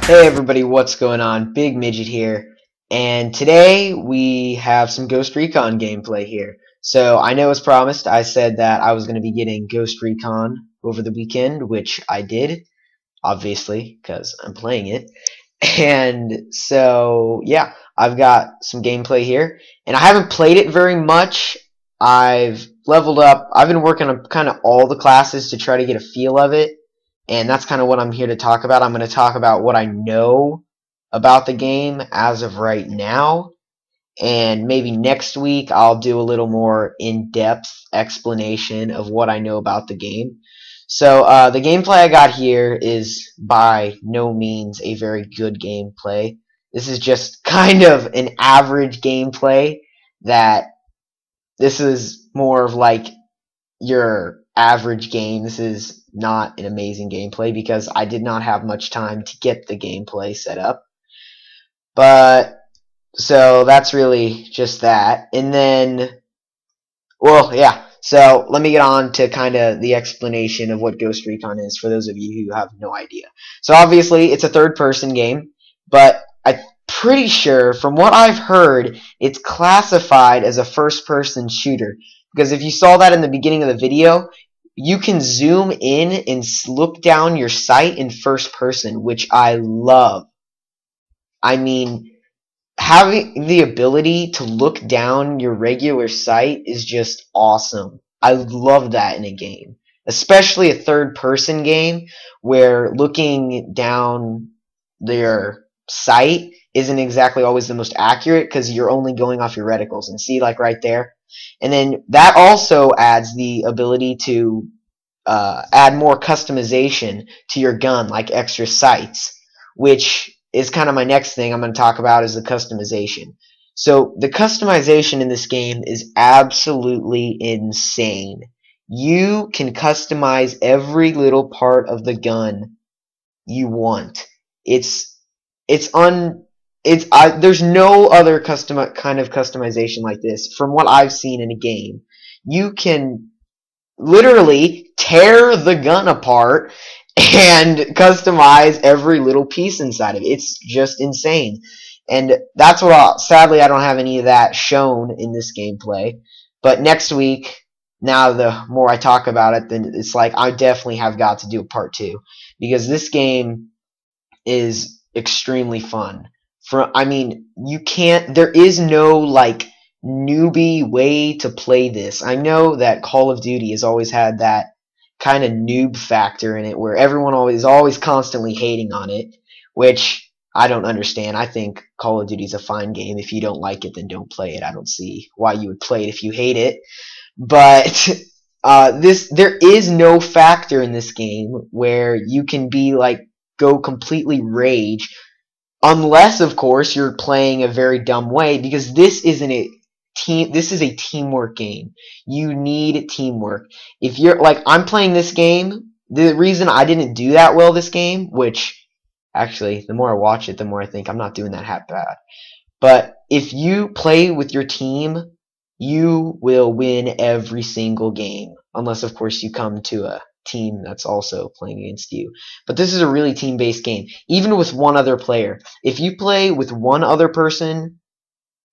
Hey everybody, what's going on? Big Midget here, and today we have some Ghost Recon gameplay here. So I know as promised, I said that I was going to be getting Ghost Recon over the weekend, which I did, obviously, because I'm playing it. And so, yeah, I've got some gameplay here, and I haven't played it very much. I've leveled up. I've been working on kind of all the classes to try to get a feel of it, and that's kind of what I'm here to talk about. I'm going to talk about what I know about the game as of right now, and maybe next week I'll do a little more in-depth explanation of what I know about the game. So the gameplay I got here is by no means a very good gameplay. This is just kind of an average gameplay that this is more of like your average game. This is not an amazing gameplay because I did not have much time to get the gameplay set up. But so that's really just that. And then, well, yeah. So let me get on to kind of the explanation of what Ghost Recon is for those of you who have no idea. So obviously it's a third-person game, but I'm pretty sure from what I've heard, it's classified as a first-person shooter. Because if you saw that in the beginning of the video, you can zoom in and look down your sight in first person, which I love. I mean, having the ability to look down your regular sight is just awesome. I love that in a game, especially a third person game where looking down their sight isn't exactly always the most accurate because you're only going off your reticles, and see, like right there. And then that also adds the ability to add more customization to your gun, like extra sights, which is kind of my next thing I'm going to talk about is the customization. So the customization in this game is absolutely insane. You can customize every little part of the gun you want. It's it's un it's there's no other kind of customization like this from what I've seen in a game. You can literally tear the gun apart and customize every little piece inside of it. It's just insane. And that's what sadly I don't have any of that shown in this gameplay. But next week, now the more I talk about it, then it's like I definitely have got to do a part 2 because this game is extremely fun. I mean, you can't there is no like newbie way to play this. I know that Call of Duty has always had that kind of noob factor in it where everyone always constantly hating on it, which I don't understand. I think Call of Duty is a fine game. If you don't like it, then don't play it. I don't see why you would play it if you hate it. But there is no factor in this game where you can be like go completely rage, unless of course you're playing a very dumb way, because this is a teamwork game. You need teamwork. If you're like I'm playing this game, the reason I didn't do that well this game, which actually the more I watch it, the more I think I'm not doing that bad. But if you play with your team, you will win every single game, unless of course you come to a team that's also playing against you. But this is a really team-based game, even with one other player. If you play with one other person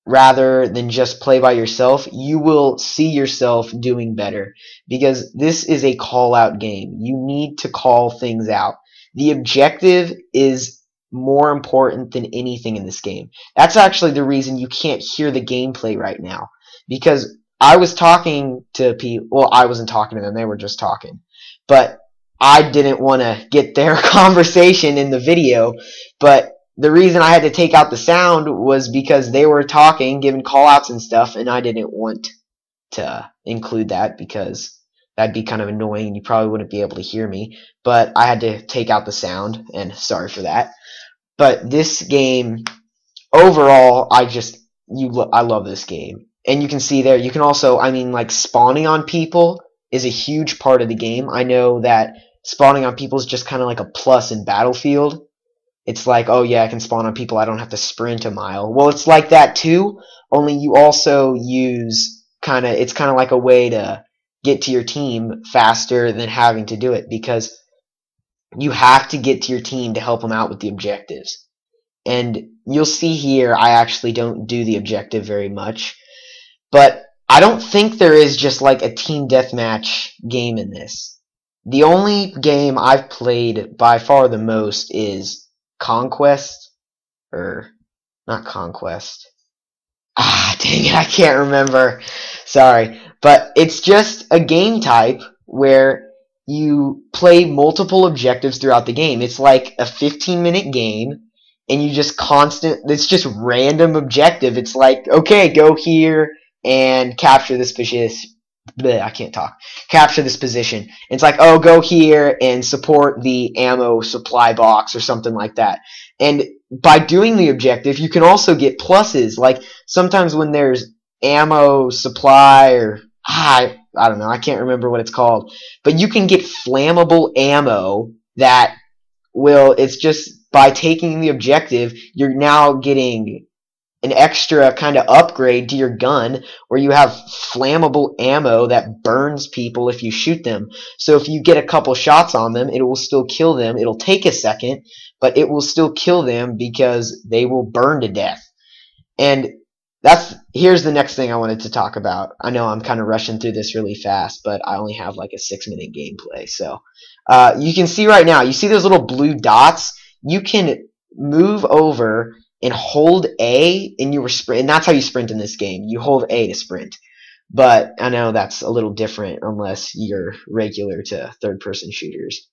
rather than just play by yourself, you will see yourself doing better because this is a call-out game. You need to call things out. The objective is more important than anything in this game. That's actually the reason you can't hear the gameplay right now, because I was talking to people. Well, I wasn't talking to them, they were just talking, but I didn't want to get their conversation in the video. But the reason I had to take out the sound was because they were talking, giving call-outs and stuff, and I didn't want to include that because that'd be kind of annoying and you probably wouldn't be able to hear me. But I had to take out the sound, and sorry for that. But this game, overall, I love this game. And you can see there, you can also, I mean, like spawning on people is a huge part of the game. I know that spawning on people is just kind of like a plus in Battlefield. It's like, oh yeah, I can spawn on people, I don't have to sprint a mile. Well, it's like that too, only you also use it's kind of like a way to get to your team faster than having to do it, because you have to get to your team to help them out with the objectives. And you'll see here, I actually don't do the objective very much. But I don't think there is just like a team deathmatch game in this. The only game I've played by far the most is Conquest, or not Conquest. Ah, dang it, I can't remember. Sorry. But it's just a game type where you play multiple objectives throughout the game. It's like a 15-minute game, and you just it's just random objective. It's like, okay, go here and capture this position. I can't talk. Capture this position. And it's like, oh, go here and support the ammo supply box or something like that. And by doing the objective, you can also get pluses. Like sometimes when there's ammo supply or I don't know, I can't remember what it's called, but you can get flammable ammo that it's just by taking the objective, you're now getting an extra kind of upgrade to your gun where you have flammable ammo that burns people if you shoot them. So if you get a couple shots on them, it will still kill them. It'll take a second, but it will still kill them because they will burn to death. And here's the next thing I wanted to talk about. I know I'm kind of rushing through this really fast, but I only have like a 6-minute gameplay. So you can see right now, you see those little blue dots? You can move over and hold A, and and that's how you sprint in this game. You hold A to sprint. But I know that's a little different unless you're regular to third-person shooters.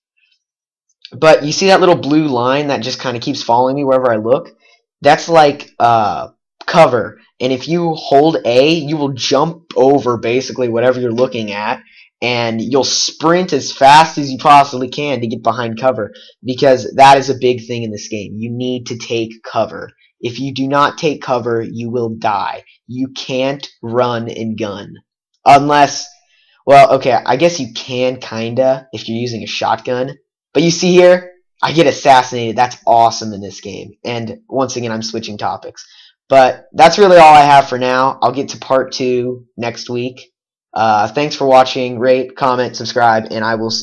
But you see that little blue line that just kind of keeps following me wherever I look? That's like cover. And if you hold A, you will jump over basically whatever you're looking at, and you'll sprint as fast as you possibly can to get behind cover, because that is a big thing in this game. You need to take cover. If you do not take cover, you will die. You can't run and gun. Unless, well, okay, I guess you can kinda if you're using a shotgun. But you see here, I get assassinated. That's awesome in this game. And once again, I'm switching topics. But that's really all I have for now. I'll get to part 2 next week. Thanks for watching. Rate, comment, subscribe, and I will see